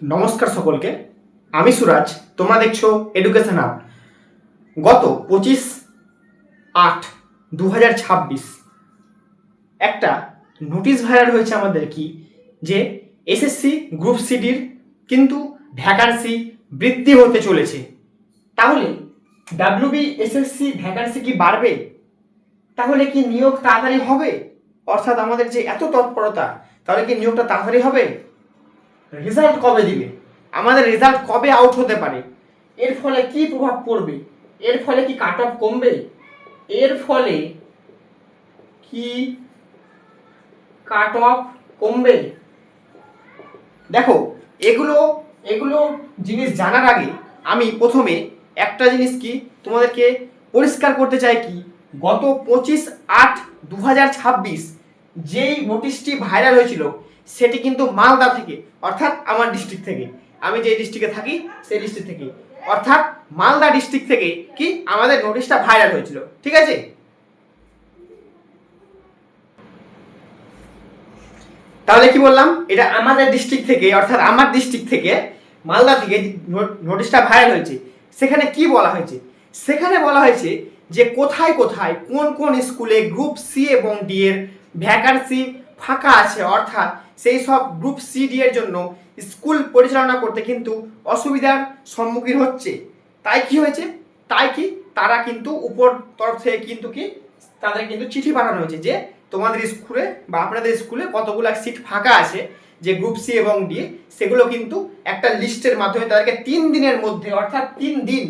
নমস্কার সকলকে, আমি সুরাজ। তোমরা দেখছো এডুকেশন হাব। গত 25/8/2026 একটা নোটিশ ভাইরাল হয়েছে আমাদের কি, যে এসএসসি গ্রুপ সিডির কিন্তু ভ্যাকান্সি বৃদ্ধি হতে চলেছে। তাহলে ডাব্লিউবি এসএসসি ভ্যাকান্সি কি বাড়বে? তাহলে কি নিয়োগ তাড়াতাড়ি হবে? অর্থাৎ আমাদের যে এত তৎপরতা, তাহলে কি নিয়োগটা তাড়াতাড়ি হবে? রেজাল্ট কবে দিবে? আমাদের রেজাল্ট কবে আউট হতে পারে? এর ফলে কি প্রভাব পড়বে? এর ফলে কি কাট অফ কমবে? এর ফলে কি কাট অফ কমবে? দেখো, এগুলো এগুলো জিনিস জানার আগে আমি প্রথমে একটা জিনিস কি তোমাদেরকে পরিষ্কার করতে চাই কি, গত 25/8/2026 যেই নোটিশটি ভাইরাল হয়েছিল সেটি কিন্তু মালদা থেকে, অর্থাৎ আমার ডিস্ট্রিক্ট থেকে, আমি যে ডিস্ট্রিক্টে থাকি সেই ডিস্ট্রিক্ট থেকে, অর্থাৎ মালদা ডিস্ট্রিক্ট থেকে কি আমাদের নোটিশটা ভাইরাল হয়েছিল। ঠিক আছে, তাহলে কি বললাম, এটা আমাদের ডিস্ট্রিক্ট থেকে, অর্থাৎ আমার ডিস্ট্রিক্ট থেকে, মালদা থেকে নোটিশটা ভাইরাল হয়েছে। সেখানে কি বলা হয়েছে? সেখানে বলা হয়েছে যে কোথায় কোথায় কোন কোন স্কুলে গ্রুপ সি এবং ডি এর ভ্যাকান্সি ফাঁকা আছে, অর্থাৎ সেই সব গ্রুপ সি ডি এর জন্য স্কুল পরিচালনা করতে কিন্তু অসুবিধার সম্মুখীন হচ্ছে। তাই কি হয়েছে, তারা কিন্তু উপর তরফ থেকে কিন্তু কি তাদের কিন্তু চিঠি পাঠানো হয়েছে যে তোমাদের স্কুলে বা আপনাদের স্কুলে কতগুলো সিট ফাঁকা আছে যে গ্রুপ সি এবং ডি, সেগুলো কিন্তু একটা লিস্টের মাধ্যমে তাদেরকে 3 দিনের মধ্যে, অর্থাৎ 3 দিন,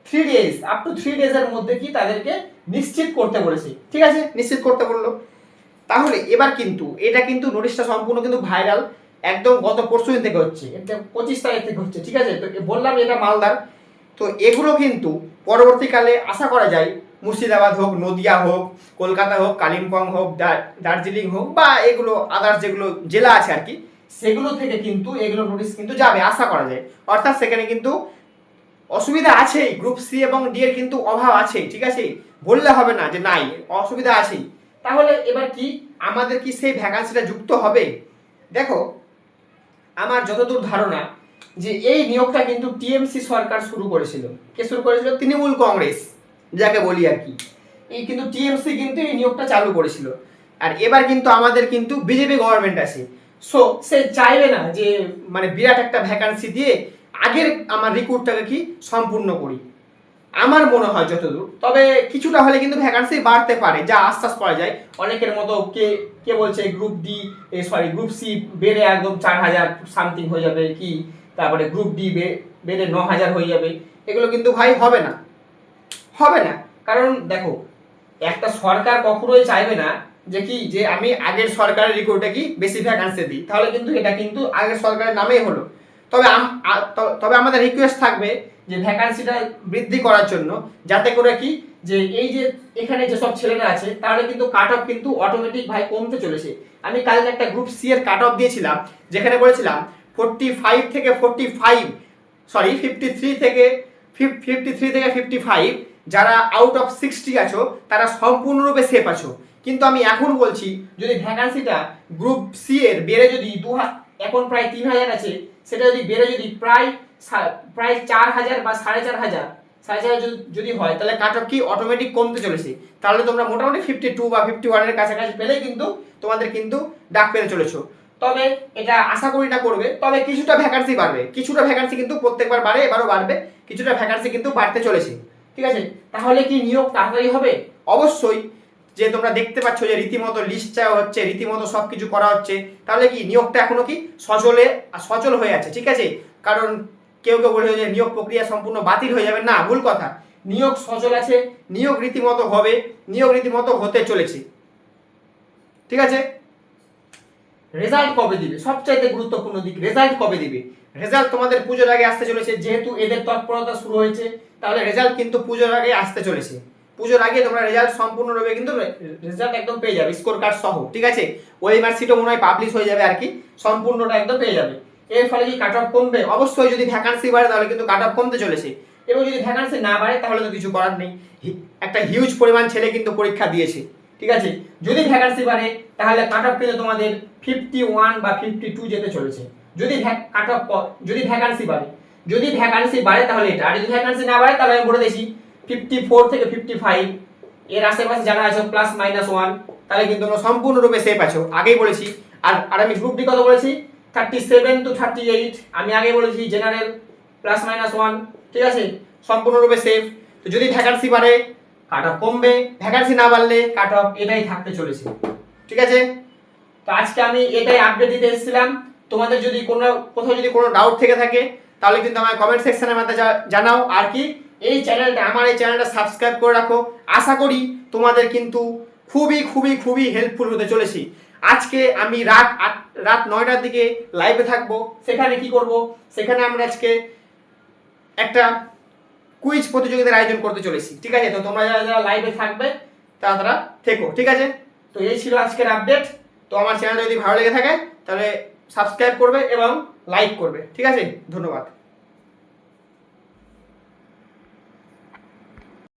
3 days, আপ টু 3 days এর মধ্যে কি তাদেরকে নিশ্চিত করতে বলেছে। ঠিক আছে, নিশ্চিত করতে বললো। তাহলে এবার কিন্তু এটা কিন্তু নোটিশটা সম্পূর্ণ কিন্তু ভাইরাল, একদম গত পরশু দিন থেকে হচ্ছে, এটা 25 তারিখ থেকে হচ্ছে। ঠিক আছে, তো বললাম এটা মালদার। তো এগুলো কিন্তু পরবর্তীকালে আশা করা যায় মুর্শিদাবাদ হোক, নদিয়া হোক, কলকাতা হোক, কালিম্পং হোক, দার্জিলিং হোক, বা এগুলো আদার্স যেগুলো জেলা আছে আর কি, সেগুলো থেকে কিন্তু এগুলো নোটিশ কিন্তু যাবে আশা করা যায়। অর্থাৎ সেখানে কিন্তু অসুবিধা আছেই, গ্রুপ সি এবং ডি এর কিন্তু অভাব আছে। ঠিক আছে, বললে হবে না যে নাই, অসুবিধা আছেই। তাহলে এবার কি আমাদের কি সেই ভ্যাকান্সিটা যুক্ত হবে? দেখো, আমার যতদূর ধারণা যে এই নিয়োগটা কিন্তু টিএমসি সরকার শুরু করেছিল। কে শুরু করেছিল? তৃণমূল কংগ্রেস যাকে বলি আর কি। এই কিন্তু টিএমসি কিন্তু এই নিয়োগটা চালু করেছিল। আর এবার কিন্তু আমাদের কিন্তু বিজেপি গভর্নমেন্ট আছে। সো সে চাইবে না যে মানে বিরাট একটা ভ্যাকান্সি দিয়ে আগের আমার রিক্রুটটাকে কি সম্পূর্ণ করি, আমার মনে হয় যতদূর। তবে কিছুটা হলে কিন্তু ভ্যাকান্সি বাড়তে পারে, যা আশ্বাস করা যায়। অনেকের মতো কে কে বলছে গ্রুপ ডি, গ্রুপ সি বেড়ে একদম 4,000 সামথিং হয়ে যাবে কি, তারপরে গ্রুপ ডি বেড়ে 9,000 হয়ে যাবে। এগুলো কিন্তু ভাই হবে না, হবে না। কারণ দেখো, একটা সরকার কখনোই চাইবে না যে কি যে আমি আগের সরকারের রিক্রুটে কি বেশি ভ্যাকান্সি দিই, তাহলে কিন্তু এটা কিন্তু আগের সরকারের নামেই হলো। তবে তবে আমাদের রিকোয়েস্ট থাকবে যে ভ্যাকান্সিটা বৃদ্ধি করার জন্য, যাতে করে কি যে এই যে এখানে যে সব ছেলেরা আছে তাহলে কিন্তু কাট অফ কিন্তু অটোমেটিক ভাই কমতে চলেছে। আমি কালকে একটা গ্রুপ সি এর কাট অফ দিয়েছিলাম, যেখানে বলেছিলাম 45 থেকে 45, সরি 53 থেকে 55, যারা আউট অফ 60 আছো তারা সম্পূর্ণরূপে সেফ আছো। কিন্তু আমি এখন বলছি, যদি ভ্যাকান্সিটা গ্রুপ সি এর বেড়ে যদি এখন প্রায় 3,000 আছে, সেটা যদি বেড়ে যদি প্রায় 4,000 বা 4,500 যদি হয়, তাহলে কাট অফ কি অটোমেটিক কমতে চলেছে। তাহলে তোমরা মোটামুটি 52 বা 51 এর কাছাকাছি পেলে কিন্তু তোমাদের কিন্তু ডাক পেতে চলেছো। তবে এটা আশা করি না করবে, তবে কিছুটা ভ্যাকান্সি বাড়বে, কিছুটা ভ্যাকান্সি কিন্তু প্রত্যেকবার বাড়ে, এবারও বাড়বে, কিছুটা ভ্যাকান্সি কিন্তু বাড়তে চলেছে। ঠিক আছে, তাহলে কি নিয়োগ তাড়াতাড়ি হবে? অবশ্যই। যে তোমরা দেখতে পাচ্ছ যে রীতিমতো লিস্ট চাওয়া হচ্ছে, রীতিমতো সবকিছু করা হচ্ছে, তাহলে কি নিয়োগটা এখনো কি সচল হয়ে আছে। ঠিক আছে, কারণ কেউ কেউ বলে যে নিয়োগ প্রক্রিয়া সম্পূর্ণ বাতিল হয়ে যাবে, না, ভুল কথা। নিয়োগ সচল আছে, নিয়োগ রীতিমতো হবে, নিয়োগ রীতিমতো হতে চলেছে। ঠিক আছে, রেজাল্ট কবে দিবে? সবচাইতে গুরুত্বপূর্ণ দিক, রেজাল্ট কবে দিবে? রেজাল্ট তোমাদের পুজোর আগে আসতে চলেছে। যেহেতু এদের তৎপরতা শুরু হয়েছে, তাহলে রেজাল্ট কিন্তু পুজোর আগে আসতে চলেছে। পুজোর আগে তোমরা রেজাল্ট সম্পূর্ণরূপে কিন্তু রেজাল্ট একদম পেয়ে যাবে, স্কোর কার্ড সহ। ঠিক আছে, ওএমআর শিটও মনে হয় পাবলিশ হয়ে যাবে আর কি, সম্পূর্ণটা একদম পেয়ে যাবে। এর ফলে কি কাট অফ কমবে? অবশ্যই। যদি ভ্যাকান্সি বাড়ে তাহলে কিন্তু কাট অফ কমতে চলেছে, এবং যদি ভ্যাকান্সি না বাড়ে তাহলে তো কিছু করার নেই। একটা হিউজ পরিমাণ ছেলে কিন্তু পরীক্ষা দিয়েছে। ঠিক আছে, যদি ভ্যাকান্সি বাড়ে তাহলে কাট অফ কিন্তু তোমাদের 51 বা 52 যেতে চলেছে। যদি কাট অফ যদি ভ্যাকান্সি বাড়ে, যদি ভ্যাকান্সি বাড়ে তাহলে এটা, আর যদি ভ্যাকান্সি না বাড়ে তাহলে আমি বলে দিয়েছি 54 থেকে 55 এর আশেপাশে যারা আছো +-1, তাহলে কিন্তু তোমরা সম্পূর্ণরূপে সেফ আছো, আগেই বলেছি। আর আমি গ্রুপ ডি কত বলেছি 37 to 38, আমি আগে বলেছি জেনারেল +-1, ঠিক আছে, সম্পূর্ণরূপে সেফ। তো যদি ভ্যাকান্সি বাড়ে কাট অফ কমবে, ভ্যাকান্সি না বাড়লে কাট অফ এটাই থাকতে চলেছে, ঠিক আছে। তো আজকে আমি এটাই আপডেট দিতে এসেছিলাম। তোমাদের যদি কোথাও যদি কোনো ডাউট থেকে থাকে তাহলে কিন্তু আমার কমেন্ট সেকশনের মধ্যে জানাও। আর কি আমার এই চ্যানেলটা সাবস্ক্রাইব করে রাখো। আশা করি তোমাদের কিন্তু খুবই খুবই খুবই হেল্পফুল হতে চলেছি। আজকে আমি রাত 9টার দিকে লাইভে থাকবো। সেখানে কি করব, সেখানে আমরা আজকে একটা কুইজ প্রতিযোগিতার আয়োজন করতে চলেছি, ঠিক আছে। তো তোমরা যারা যারা লাইভে থাকবে তারা থেকো, ঠিক আছে। তো এই ছিল আজকের আপডেট। তো আমার চ্যানেলটা যদি ভালো লেগে থাকে তাহলে সাবস্ক্রাইব করবে এবং লাইক করবে, ঠিক আছে। ধন্যবাদ।